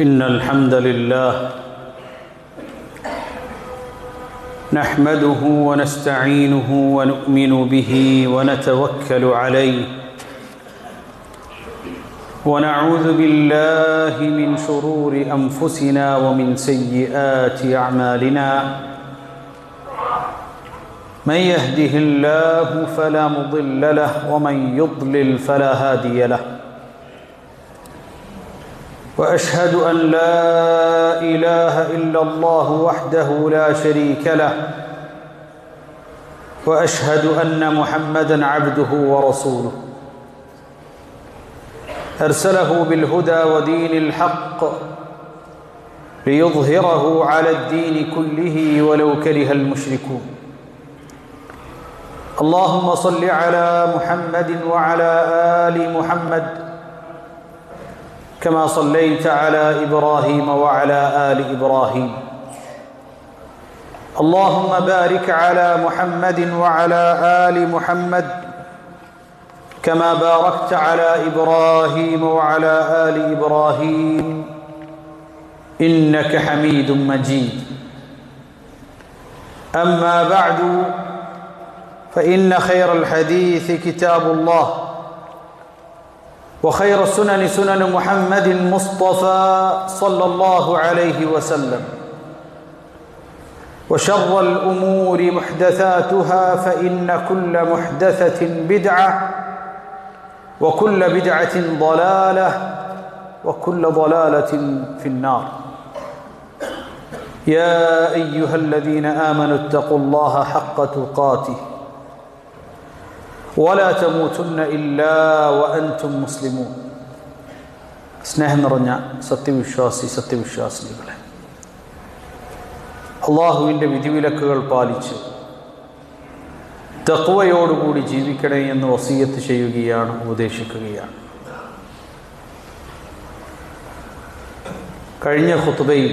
إن الحمد لله نحمده ونستعينه ونؤمن به ونتوكل عليه ونعوذ بالله من شرور أنفسنا ومن سيئات أعمالنا من يهده الله فلا مضل له ومن يضلل فلا هادي له وأشهد أن لا إله إلا الله وحده لا شريك له وأشهد أن محمدًا عبده ورسوله أرسله بالهدى ودين الحق ليظهره على الدين كله ولو كره المشركون اللهم صل على محمد وعلى آل محمد كما صليت على إبراهيم وعلى آل إبراهيم اللهم بارك على محمد وعلى آل محمد كما باركت على إبراهيم وعلى آل إبراهيم إنك حميد مجيد أما بعد فإن خير الحديث كتاب الله وخير السنن سنن محمد المصطفى صلى الله عليه وسلم وشر الأمور محدثاتها فإن كل محدثة بدعة وكل بدعة ضلالة وكل ضلالة في النار يا أيها الذين آمنوا اتقوا الله حق تقاته ولا تموتن إلا وأنتم مسلمون സ്നേഹം നിറഞ്ഞ സത്യവിശ്വാസികളെ, അള്ളാഹുവിൻ്റെ വിധിവിലക്കുകൾ പാലിച്ച് തഖ്വയോടുകൂടി ജീവിക്കണേ എന്ന് വസിയത്ത് ചെയ്യുകയാണ്, ഉപദേശിക്കുകയാണ്. കഴിഞ്ഞ ഖുത്ബയിൽ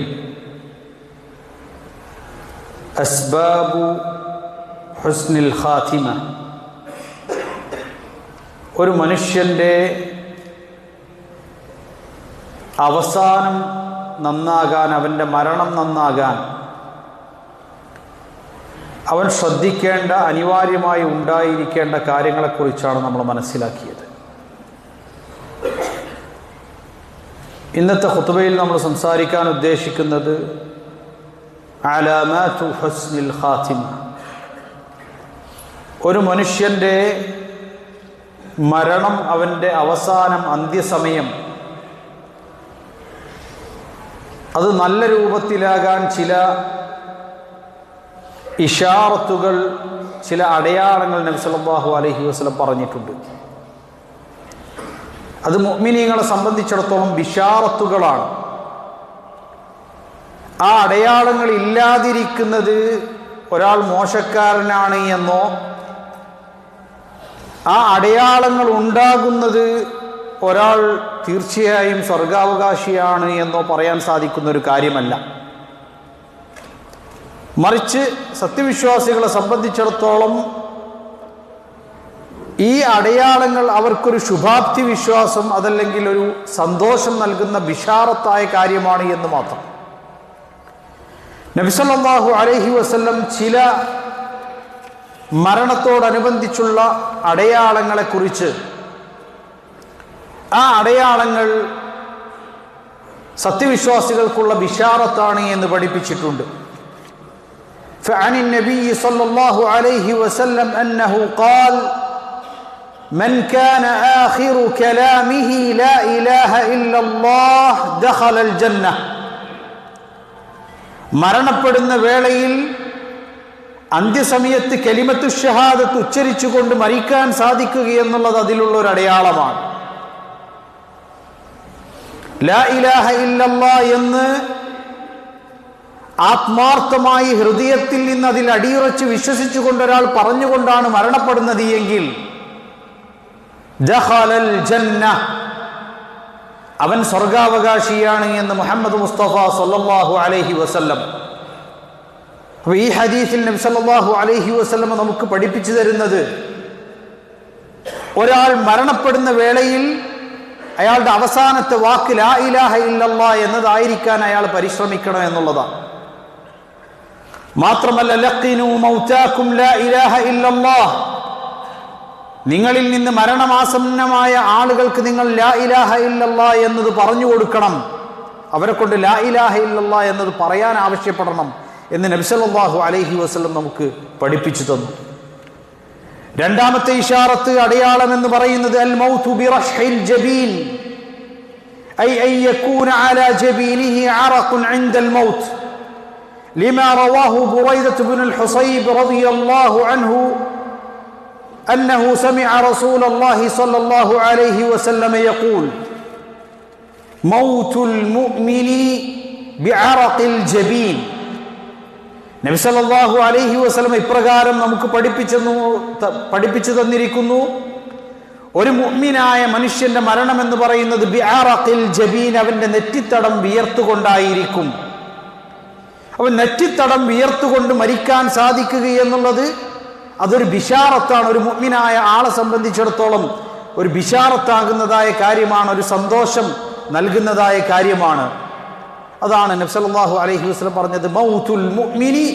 അസ്ബാബു ഹുസ്നിൽ ഖാത്തിമ, ഒരു മനുഷ്യൻ്റെ അവസാനം നന്നാകാൻ, അവൻ്റെ മരണം നന്നാകാൻ അവൻ ശ്രദ്ധിക്കേണ്ട, അനിവാര്യമായി ഉണ്ടായിരിക്കേണ്ട കാര്യങ്ങളെക്കുറിച്ചാണ് നമ്മൾ മനസ്സിലാക്കിയത്. ഇന്നത്തെ ഖുത്ബയിൽ നമ്മൾ സംസാരിക്കാൻ ഉദ്ദേശിക്കുന്നത് അലാമാതു ഹുസ്നിൽ ഖാത്തിമ, ഒരു മനുഷ്യൻ്റെ മരണം, അവൻ്റെ അവസാനം, അന്ത്യസമയം അത് നല്ല രൂപത്തിലാകാൻ ചില ഇഷാറത്തുകൾ, ചില അടയാളങ്ങൾ നബി സല്ലല്ലാഹു അലൈഹി വസല്ലം പറഞ്ഞിട്ടുണ്ട്. അത് മുഅ്മിനീങ്ങളെ സംബന്ധിച്ചിടത്തോളം ബിശാറത്തുകളാണ്. ആ അടയാളങ്ങൾ ഇല്ലാതിരിക്കുന്നത് ഒരാൾ മോശക്കാരനാണ് എന്നോ, ആ അടയാളങ്ങൾ ഉണ്ടാകുന്നത് ഒരാൾ തീർച്ചയായും സ്വർഗാവകാശിയാണ് എന്നോ പറയാൻ സാധിക്കുന്ന ഒരു കാര്യമല്ല. മറിച്ച് സത്യവിശ്വാസികളെ സംബന്ധിച്ചിടത്തോളം ഈ അടയാളങ്ങൾ അവർക്കൊരു ശുഭാപ്തി വിശ്വാസം, അതല്ലെങ്കിൽ ഒരു സന്തോഷം നൽകുന്ന ബിശാറത്തായ കാര്യമാണ് എന്ന് മാത്രം. നബി സല്ലല്ലാഹു അലൈഹി വസല്ലം ചില മരണത്തോടനുബന്ധിച്ചുള്ള അടയാളങ്ങളെക്കുറിച്ച്, ആ അടയാളങ്ങൾ സത്യവിശ്വാസികൾക്കുള്ള ബിശാറത്താണ് എന്ന് പഠിപ്പിച്ചിട്ടുണ്ട്. فعن النبي صلى الله عليه وسلم أنه قال من كان آخر كلامه لا إله إلا الله دخل الجنة. മരണപ്പെടുന്ന വേളയിൽ അന്ത്യസമയത്ത് കലിമത്തു ഷഹാദത്ത് ഉച്ചരിച്ചുകൊണ്ട് മരിക്കാൻ സാധിക്കുക എന്നുള്ളത് അതിലുള്ള ഒരു അടയാളമാണ്. ലാ ഇലാഹ ഇല്ലല്ലാഹ് എന്ന് ആത്മാർത്ഥമായി ഹൃദയത്തിൽ നിന്ന് അതിൽ അടിയുറച്ച് വിശ്വസിച്ചുകൊണ്ട് ഒരാൾ പറഞ്ഞുകൊണ്ടാണ് മരണപ്പെടുന്നത് എങ്കിൽ ദഖലൽ ജന്ന, അവൻ സ്വർഗാവകാശിയാണ് എന്ന് മുഹമ്മദ് മുസ്തഫ സല്ലല്ലാഹു അലൈഹി വസല്ലം. അപ്പോൾ ഈ ഹദീസിൽ നബി സല്ലല്ലാഹു അലൈഹി വസല്ലം നമുക്ക് പഠിപ്പിച്ചു തരുന്നത്, ഒരാൾ മരണപ്പെടുന്ന വേളയിൽ അയാളുടെ അവസാനത്തെ വാക്ക് ലാ ഇലാഹ ഇല്ലല്ലാഹ് എന്നതായിരിക്കാൻ അയാൾ പരിശ്രമിക്കണം എന്നുള്ളതാണ്. മാത്രമല്ല ലഖിനു മൗതാകും ലാ ഇലാഹ ഇല്ലല്ലാഹ്, നിങ്ങളിൽ നിന്ന് മരണമാസന്നമായ ആളുകൾക്ക് നിങ്ങൾ ലാ ഇലാഹ ഇല്ലല്ലാഹ് എന്നത് പറഞ്ഞു കൊടുക്കണം, അവരെ കൊണ്ട് ലാ ഇലാഹ ഇല്ലല്ലാഹ് എന്നത് പറയാൻ ആവശ്യപ്പെടണം എന്ന് നബി സല്ലല്ലാഹു അലൈഹി വസല്ലം നമുക്ക് പഠിപ്പിച്ചു തന്നു. രണ്ടാമത്തെ ഇശാറത്ത്, അടയാളം എന്ന് പറയുന്നത് അൽ മൗതു ബിറഷ്ഹിൽ ജബീൻ, ഐ അൻ യകൂന അലാ ജബീനിഹി അറഖുൻ ഇൻദൽ മൗത്ത്, ലിമാ റവാഹു ബുറൈദത്ത് ഇബ്നുൽ ഹുസൈബ് റളിയല്ലാഹു അൻഹു അന്നഹു സമിഅ റസൂലല്ലാഹി സ്വല്ലല്ലാഹു അലൈഹി വസല്ലം യഖൂൽ മൗതുൽ മുഅ്മിനി ബിഅറഖിൽ ജബീൻ. നബി സല്ലല്ലാഹു അലൈഹി വസല്ലം ഇപ്രകാരം നമുക്ക് പഠിപ്പിച്ചു തന്നിരിക്കുന്നു, ഒരു മുഅ്മിനായ മനുഷ്യന്റെ മരണം എന്ന് പറയുന്നത് ബിഅറഖിൽ ജബീൻ, അവന്റെ നെറ്റിത്തടം വിയർത്തുകൊണ്ടായിരിക്കും. അവൻ നെറ്റിത്തടം വിയർത്തുകൊണ്ട് മരിക്കാൻ സാധിക്കുക എന്നുള്ളത് അതൊരു ബിശാറത്താണ്. ഒരു മുഅ്മിനായ ആളെ സംബന്ധിച്ചിടത്തോളം ഒരു ബിശാറത്താകുന്നതായ കാര്യമാണ്, ഒരു സന്തോഷം നൽകുന്നതായ കാര്യമാണ്. അതാണ് നബി സല്ലല്ലാഹു അലൈഹി വസല്ലം പറഞ്ഞത് മൗതുൽ മുഅ്മിനി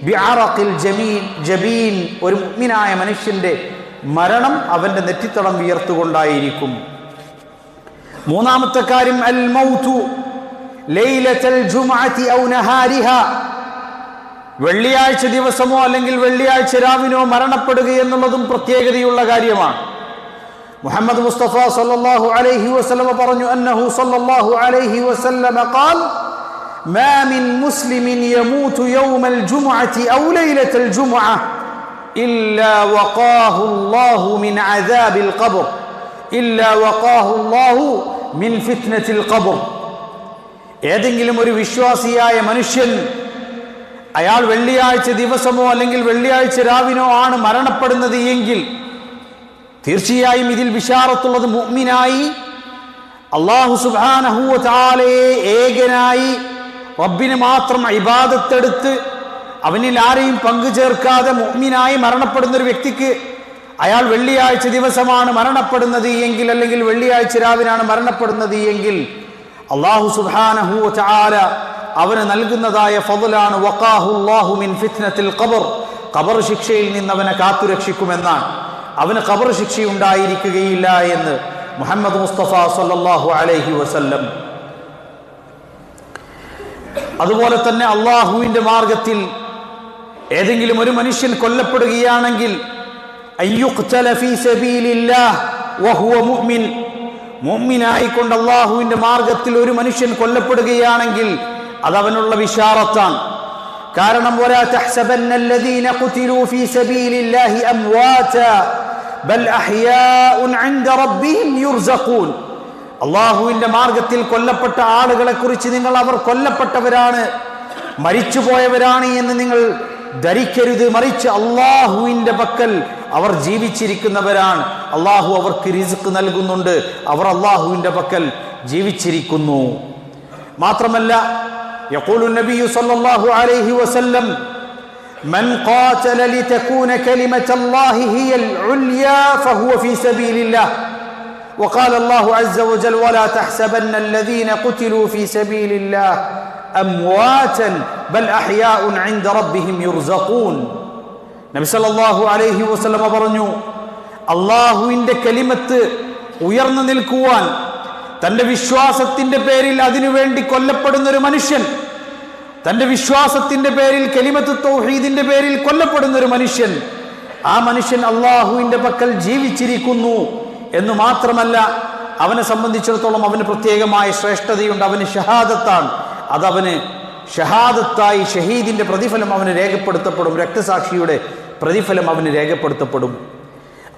ബിഅറഖിൽ ജബീൻ, ഒരു മുഅ്മിനായ മനുഷ്യന്റെ മരണം അവന്റെ നെറ്റിത്തടം വിയർത്തുകൊണ്ടായിരിക്കും. മൂന്നാമത്തെ കാര്യം അൽ മൗതു ലൈലത്തുൽ ജുമുഅത്തി ഔ നഹാരിഹാ, വെള്ളിയാഴ്ച ദിവസമോ അല്ലെങ്കിൽ വെള്ളിയാഴ്ച രാവിനോ മരണപ്പെടുക എന്നുള്ളതും പ്രത്യേകതയുള്ള കാര്യമാണ്. മുഹമ്മദ് മുസ്തഫ സല്ലല്ലാഹു അലൈഹി വസല്ലം പറഞ്ഞു, അന്നഹു സല്ലല്ലാഹു അലൈഹി വസല്ലം ഖാൽ മാ മിൻ മുസ്ലിമിൻ യമൂതു യൗമൽ ജുമുഅത്തി ഔ ലൈലത്തുൽ ജുമുഅ ഇല്ലാ വഖാഹു അല്ലാഹു മിൻ അദാബിൽ ഖബ്ർ ഇല്ലാ വഖാഹു അല്ലാഹു മിൻ ഫിത്നത്തിൽ ഖബ്ർ. ഏതെങ്കിലും ഒരു വിശ്വാസിയായ മനുഷ്യൻ അയാൾ വെള്ളിയാഴ്ച ദിവസമോ അല്ലെങ്കിൽ വെള്ളിയാഴ്ച രാവിനോ ആണ് മരണപ്പെടുന്നത് എങ്കിൽ തീർച്ചയായും ഇതിൽ ബിശാറത്തുള്ളത് മുഅ്മിനായി അല്ലാഹു സുബ്ഹാനഹു വ തആലയെ ഏകനായി റബ്ബിന് മാത്രം ഇബാദത്തെടുത്ത് അവനിൽ ആരെയും പങ്കു ചേർക്കാതെ മുഅ്മിനായി മരണപ്പെടുന്ന ഒരു വ്യക്തിക്ക് അയാൾ വെള്ളിയാഴ്ച ദിവസമാണ് മരണപ്പെടുന്നത് എങ്കിൽ അല്ലെങ്കിൽ വെള്ളിയാഴ്ച രാവിനാണ് മരണപ്പെടുന്നത് എങ്കിൽ അല്ലാഹു സുബ്ഹാനഹു വ തആല അവന് നൽകുന്നതായ ഫضലാണ് വഖാഹു അല്ലാഹു മിൻ ഫിത്നത്തിൽ ഖബ്ർ, ഖബർ ശിക്ഷയിൽ നിന്ന് അവനെ കാത്തുരക്ഷിക്കുമെന്നാണ്. അവന് ഖബർ ശിക്ഷ ഉണ്ടായിരിക്കുകയില്ല എന്ന് മുഹമ്മദ് മുസ്തഫ സല്ലല്ലാഹു അലൈഹി വസല്ലം. അതുപോലെ തന്നെ അള്ളാഹുവിന്റെ മാർഗത്തിൽ ഏതെങ്കിലും ഒരു മനുഷ്യൻ കൊല്ലപ്പെടുകയാണെങ്കിൽ അയ്യുഖ്തല ഫീ സബീലില്ലാഹ് വഹുവ മുഅ്മിൻ, മുഅ്മിനായിക്കൊണ്ട് അള്ളാഹുവിന്റെ മാർഗത്തിൽ ഒരു മനുഷ്യൻ കൊല്ലപ്പെടുകയാണെങ്കിൽ അതവനുള്ള ബിശാറത്താണ്. കാരണം വലാ തഹ്സബന്ന അല്ലദീന ഖുതിലൂ ഫീ സബീലില്ലാഹി അംവാതാ ബൽ അഹ്യാഉൻ ഇൻദ റബ്ബിഹിം യുർസഖൂൻ. അള്ളാഹുവിന്റെ മാർഗത്തിൽ കൊല്ലപ്പെട്ട ആളുകളെ കുറിച്ച് നിങ്ങൾ അവർ കൊല്ലപ്പെട്ടവരാണ്, മരിച്ചുപോയവരാണ് എന്ന് നിങ്ങൾ ധരിക്കരുത്. മറിച്ച് അള്ളാഹുവിന്റെ പക്കൽ അവർ ജീവിച്ചിരിക്കുന്നവരാണ്, അള്ളാഹു അവർക്ക് റിസ്ക് നൽകുന്നുണ്ട്, അവർ അള്ളാഹുവിന്റെ പക്കൽ ജീവിച്ചിരിക്കുന്നു. മാത്രമല്ല യഖൂലു നബിയ്യു സല്ലല്ലാഹു അലൈഹി വസല്ലം മൻ ഖാതല ലിതകൂന കലിമത്തുല്ലാഹി ഹിയൽ ഉൽയാ ഫഹുവ ഫീ സബീലില്ലാഹ് وقال الله عز وجل ولا تحسبن الذين قتلوا في سبيل الله أمواتا بل أحياء عند ربهم يرزقون. നബി സല്ലല്ലാഹു അലൈഹി വസല്ലം പറഞ്ഞു, അല്ലാഹുവിന്റെ കലിമത്ത് ഉയർന്നു നിൽക്കുവാൻ തന്റെ വിശ്വാസത്തിന്റെ പേരിൽ അതിനുവേണ്ടി കൊല്ലപ്പെടുന്ന ഒരു മനുഷ്യൻ, തന്റെ വിശ്വാസത്തിന്റെ പേരിൽ കലിമത്ത് തൗഹീദിന്റെ പേരിൽ കൊല്ലപ്പെടുന്ന ഒരു മനുഷ്യൻ, ആ മനുഷ്യൻ അള്ളാഹുവിന്റെ പക്കൽ ജീവിച്ചിരിക്കുന്നു എന്ന് മാത്രമല്ല അവനെ സംബന്ധിച്ചിടത്തോളം അവന് പ്രത്യേകമായ ശ്രേഷ്ഠതയുണ്ട്, അവന് ഷഹാദത്താണ്. അതവന് ഷഹാദത്തായി ഷഹീദിന്റെ പ്രതിഫലം അവന് രേഖപ്പെടുത്തപ്പെടും, രക്തസാക്ഷിയുടെ പ്രതിഫലം അവന് രേഖപ്പെടുത്തപ്പെടും.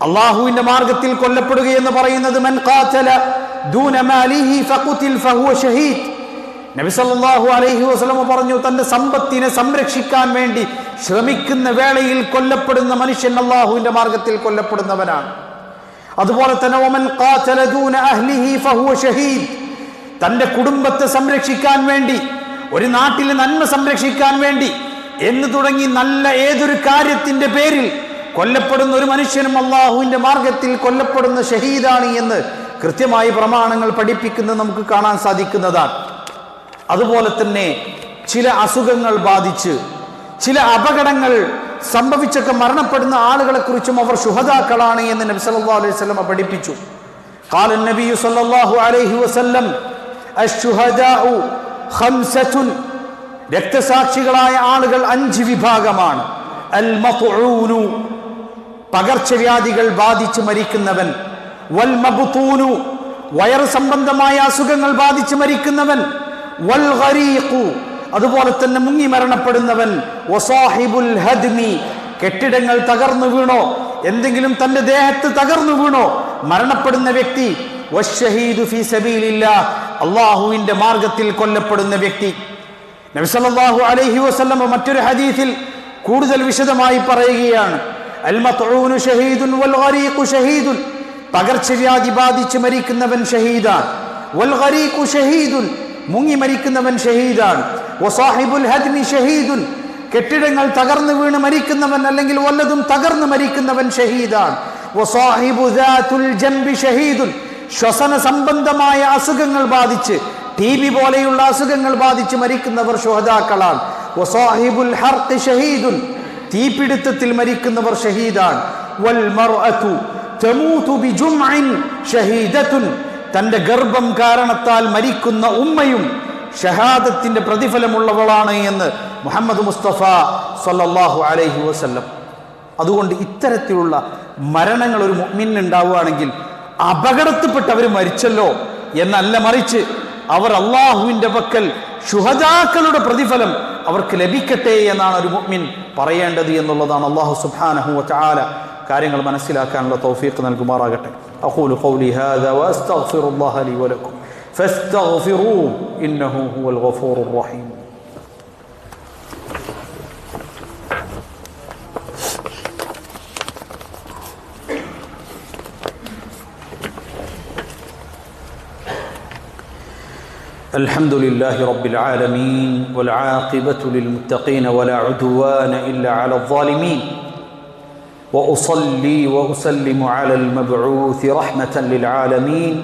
അള്ളാഹുവിന്റെ മാർഗത്തിൽ കൊല്ലപ്പെടുക എന്ന് പറയുന്നത് മൻ ഖാതല ദൂന മാലിഹി ഫഖുതിൽ ഫഹുവ ഷഹീദ്. നബി സല്ലല്ലാഹു അലൈഹി വസല്ലം പറഞ്ഞു, തന്റെ സമ്പത്തിനെ സംരക്ഷിക്കാൻ വേണ്ടി ശ്രമിക്കുന്ന വേളയിൽ കൊല്ലപ്പെടുന്ന മനുഷ്യൻ അള്ളാഹുവിന്റെ മാർഗത്തിൽ കൊല്ലപ്പെടുന്നവനാണ്. അതുപോലെ തന്നെ വമൻ ഖാതല ദൂന അഹ്ലിഹി ഫഹുവ ഷഹീദ്. തന്റെ കുടുംബത്തെ സംരക്ഷിക്കാൻ വേണ്ടി, ഒരു നാട്ടിലെ നന്മ സംരക്ഷിക്കാൻ വേണ്ടി എന്ന് തുടങ്ങി നല്ല ഏതൊരു കാര്യത്തിന്റെ പേരിൽ കൊല്ലപ്പെടുന്ന ഒരു മനുഷ്യനും അള്ളാഹുവിന്റെ മാർഗത്തിൽ കൊല്ലപ്പെടുന്ന ഷഹീദാണ് എന്ന് കൃത്യമായി പ്രമാണങ്ങൾ പഠിപ്പിക്കുന്നത് നമുക്ക് കാണാൻ സാധിക്കുന്നതാണ്. അതുപോലെ തന്നെ ചില അസുഖങ്ങൾ ബാധിച്ച് ചില അപകടങ്ങൾ സംഭവിച്ചൊക്കെ മരണപ്പെടുന്ന ആളുകളെ കുറിച്ചും അവർ ശുഹദാക്കളാണ് എന്ന് നബി സല്ലല്ലാഹു അലൈഹി വസല്ലം പഠിപ്പിച്ചു. ഖാല നബി സല്ലല്ലാഹു അലൈഹി വസല്ലം അശ്ശുഹദാഉ ഖംസത്തുൻ, രക്തസാക്ഷികളായ ആളുകൾ 5 വിഭാഗമാണ്. അൽ മത്ഊനു, പകർച്ചവ്യാധികൾ ബാധിച്ച് മരിക്കുന്നവൻ. വൽ മബ്തൂനു, വയറ് സംബന്ധമായ അസുഖങ്ങൾ ബാധിച്ച് മരിക്കുന്നവൻ. വൽ ഗരീഖു, അതുപോലെ തന്നെ മുങ്ങി മരണപ്പെടുന്നവൻ. വസാഹിബുൽ ഹദ്മി, കെട്ടിടങ്ങൾ തകർന്നു വീണോ എന്തെങ്കിലും തന്റെ ദേഹത്ത് തകർന്നു വീണോ മരണപ്പെടുന്ന വ്യക്തി. വശഹീദു ഫീ സബീലില്ലാഹ്, അല്ലാഹുവിന്റെ മാർഗത്തിൽ കൊല്ലപ്പെടുന്ന വ്യക്തി. നബി സല്ലല്ലാഹു അലൈഹി വസല്ലം മറ്റൊരു ഹദീസിൽ കൂടുതൽ വിശദമായി പറയുകയാണ്, അൽ മത്ഊനു ഷഹീദുൻ വൽ ഗരീഖു ഷഹീദുൻ, പകർച്ചവ്യാധി ബാധിച്ച് മരിക്കുന്നവൻ ഷഹീദാണ്. വൽ ഗരീഖു ഷഹീദുൻ, മുങ്ങി മരിക്കുന്നവൻ ഷഹീദാണ്. വസാഹിബുൽ ഹദ്മി ഷഹീദുൻ, കെട്ടിടങ്ങൾ തകർന്നു വീണ് മരിക്കുന്നവൻ അല്ലെങ്കിൽ വല്ലതും തകർന്നു മരിക്കുന്നവൻ ഷഹീദാണ്. വസാഹിബു ദാതുൽ ജംബി ഷഹീദുൻ, ശ്വസന സംബന്ധമായ അസുഖങ്ങൾ ബാധിച്ച് TB പോലെയുള്ള അസുഖങ്ങൾ ബാധിച്ച് മരിക്കുന്നവർ ശുഹദാക്കളാണ്. വസാഹിബുൽ ഹർഖ് ഷഹീദുൻ, തീപിടുത്തത്തിൽ മരിക്കുന്നവർ ഷഹീദാണ്. വൽ മർഅതു തമൂതു ബിജുംഇൻ ഷഹീദത്തുൻ, തന്റെ ഗർഭം കാരണത്താൽ മരിക്കുന്ന ഉമ്മയും ഷഹാദത്തിന്റെ പ്രതിഫലമുള്ളവളാണ് എന്ന് മുഹമ്മദ് മുസ്തഫ സല്ലല്ലാഹു അലൈഹി വസല്ലം. അതുകൊണ്ട് ഇത്തരത്തിലുള്ള മരണങ്ങൾ ഒരു മുഅ്മിനിന് ഉണ്ടാവുകയാണെങ്കിൽ അപകടത്തിൽപ്പെട്ട് അവർ മരിച്ചല്ലോ എന്നല്ല, മറിച്ച് അവർ അള്ളാഹുവിന്റെ പക്കൽ ശുഹദാക്കളുടെ പ്രതിഫലം അവർക്ക് ലഭിക്കട്ടെ എന്നാണ് ഒരു മുഅ്മിൻ പറയേണ്ടത് എന്നുള്ളതാണ്. അല്ലാഹു സുബ്ഹാനഹു വ തആല കാര്യങ്ങൾ മനസ്സിലാക്കാനുള്ള തൗഫീഖ് നൽകുമാറാകട്ടെ. അഖൂലു ഖൗലി ഹാദാ വഅസ്തഗ്ഫിറുല്ലാഹ ലി വലക്കും ഫസ്തഗ്ഫിറൂഹു ഇന്നഹു ഹുവൽ ഗഫൂറുർ റഹീം. الحمد لله رب العالمين والعاقبة للمتقين ولا عدوان إلا على الظالمين وأصلي وأسلم على المبعوث رحمة للعالمين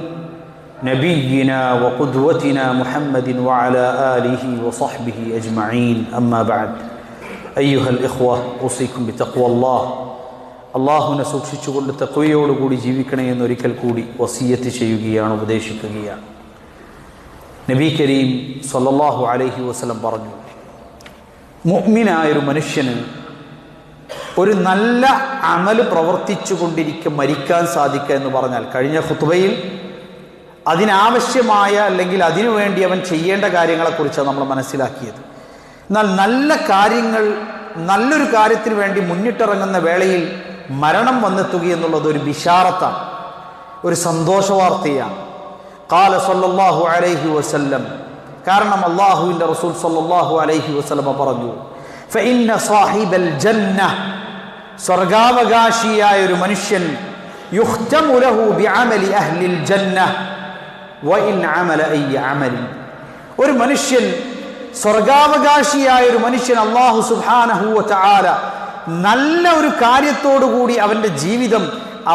نبينا وقدوتنا محمد وعلى آله وصحبه أجمعين. أما بعد أيها الإخوة أوصيكم بتقوى الله. അള്ളാഹുവിനെ സൂക്ഷിച്ചുകൊണ്ട് തഖ്വയോടുകൂടി ജീവിക്കണമെന്ന് ഒരിക്കൽ കൂടി വസിയത്ത് ചെയ്യുകയാണ്, ഉപദേശിക്കുകയാണ്. നബി കരീം സല്ലല്ലാഹു അലൈഹി വസല്ലം പറഞ്ഞു, മുഅ്മിനായൊരു മനുഷ്യന് ഒരു നല്ല അമല് പ്രവർത്തിച്ചു കൊണ്ടിരിക്കെ മരിക്കാൻ സാധിക്കുക എന്ന് പറഞ്ഞാൽ, കഴിഞ്ഞ ഖുത്ബയിൽ അതിനാവശ്യമായ അല്ലെങ്കിൽ അതിനുവേണ്ടി അവൻ ചെയ്യേണ്ട കാര്യങ്ങളെക്കുറിച്ചാണ് നമ്മൾ മനസ്സിലാക്കിയത്. എന്നാൽ നല്ല കാര്യങ്ങൾ, നല്ലൊരു കാര്യത്തിന് വേണ്ടി മുന്നിട്ടിറങ്ങുന്ന വേളയിൽ മരണം വന്നെത്തുക എന്നുള്ളത് ഒരു ബിശാറത്താണ്, ഒരു സന്തോഷവാർത്തയാണ്. ഖാല സല്ലല്ലാഹു അലൈഹി വസല്ലം, കാരണം അല്ലാഹുവിൻ്റെ റസൂൽ സല്ലല്ലാഹു അലൈഹി വസല്ലം പറഞ്ഞു, ഫഇന്ന സാഹിബൽ ജന്ന, സ്വർഗാവകാശിയായ ഒരു മനുഷ്യൻ, യുഖ്തമു ലഹു ബിഅമലി അഹ്ലിൽ ജന്ന വഇൻ അമല അയ്യ അമലി, ഒരു മനുഷ്യൻ, സ്വർഗാവകാശിയായ ഒരു മനുഷ്യൻ അല്ലാഹു സുബ്ഹാനഹു വ തആല നല്ല ഒരു കാര്യത്തോടുകൂടി അവൻ്റെ ജീവിതം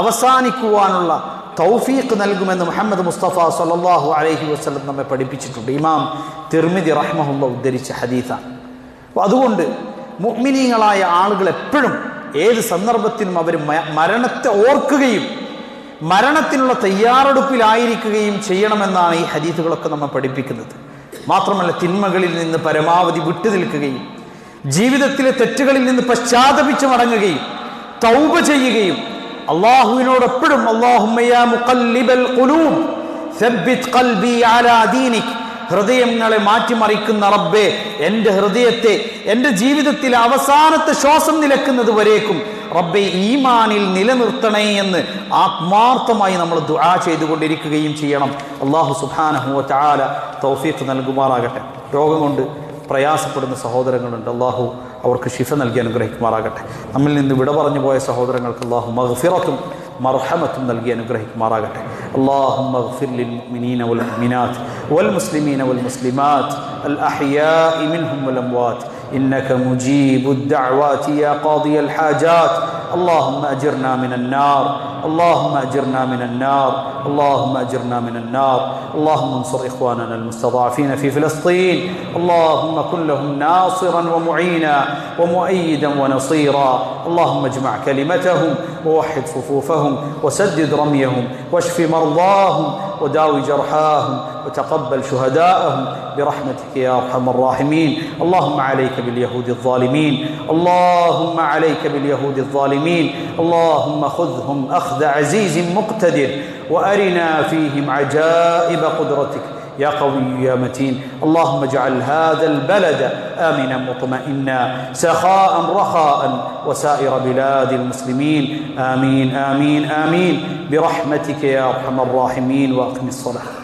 അവസാനിക്കുവാനുള്ള തൗഫീഖ് നൽകുമെന്ന് മുഹമ്മദ് മുസ്തഫ സല്ലല്ലാഹു അലൈഹി വസല്ലം നമ്മെ പഠിപ്പിച്ചിട്ടുണ്ട്. ഇമാം തിർമിദി റഹ്മഹുല്ലാഹ് ഉദ്ധരിച്ച ഹദീസാണ്. അപ്പോൾ അതുകൊണ്ട് മുഅ്മിനീങ്ങളായ ആളുകൾ എപ്പോഴും ഏത് സന്ദർഭത്തിലും അവർ മരണത്തെ ഓർക്കുകയും മരണത്തിനുള്ള തയ്യാറെടുപ്പിലായിരിക്കുകയും ചെയ്യണമെന്നാണ് ഈ ഹദീസുകളൊക്കെ നമ്മെ പഠിപ്പിക്കുന്നത്. മാത്രമല്ല, തിന്മകളിൽ നിന്ന് പരമാവധി വിട്ടുനിൽക്കുകയും ജീവിതത്തിലെ തെറ്റുകളിൽ നിന്ന് പശ്ചാത്തപിച്ച് മടങ്ങുകയും തൗബ ചെയ്യുകയും അള്ളാഹുവിനോട് എപ്പോഴും അല്ലാഹുമ്മ യാ മുഖല്ലിബൽ ഖുലൂബ് സബ്ബിത് ഖൽബി അലാ ദീനിക്, ഹൃദയങ്ങളെ മാറ്റിമറിക്കുന്ന റബ്ബേ, എൻ്റെ ഹൃദയത്തെ എൻ്റെ ജീവിതത്തിലെ അവസാനത്തെ ശ്വാസം നിലക്കുന്നത് വരേക്കും റബ്ബെ ഈമാനിൽ നിലനിർത്തണേ എന്ന് ആത്മാർത്ഥമായി നമ്മൾ ദുആ ചെയ്തുകൊണ്ടിരിക്കുകയും ചെയ്യണം. അല്ലാഹു സുബ്ഹാനഹു വ തആല തൗഫീഖ് നൽകുമാറാകട്ടെ. രോഗം കൊണ്ട് പ്രയാസപ്പെടുന്ന സഹോദരങ്ങളുണ്ട്, അള്ളാഹു അവർക്ക് ശിഫ നൽകി അനുഗ്രഹിക്കുമാറാകട്ടെ. നമ്മിൽ നിന്ന് വിട പറഞ്ഞു പോയ സഹോദരങ്ങൾക്ക് അള്ളാഹു മഗ്ഫിറത്തും മർഹമത്തും നൽകി അനുഗ്രഹിക്കുമാറാകട്ടെ. അല്ലാഹുമ്മ ഗ്ഫിർ ലിൽ മുഅ്മിനീന വൽ മുഅ്മിനാത്ത് വൽ മുസ്ലിമീന വൽ മുസ്ലിമാത്ത് അൽ അഹ്യാഇ മിൻഹും വൽ അംവാത്ത് إنك مجيب الدعوات يا قاضي الحاجات. اللهم أجرنا من النار، اللهم أجرنا من النار، اللهم أجرنا من النار. اللهم انصر إخواننا المستضعفين في فلسطين، اللهم كن لهم ناصرا ومعينا ومؤيدا ونصيرا. اللهم اجمع كلمتهم ووحد صفوفهم وسدد رميهم واشف مرضاهم وداوي جرحاهم وتقبل شهداءهم برحمتك يا أرحم الراحمين. اللهم عليك باليهود الظالمين، اللهم عليك باليهود الظالمين. اللهم خذهم أخذ عزيز مقتدر وأرنا فيهم عجائب قدرتك يا قوي يا متين. اللهم اجعل هذا البلد آمنا مطمئنا سخاء رخاء وسائر بلاد المسلمين. آمين آمين آمين برحمتك يا أرحم الراحمين. وأقم الصلاة.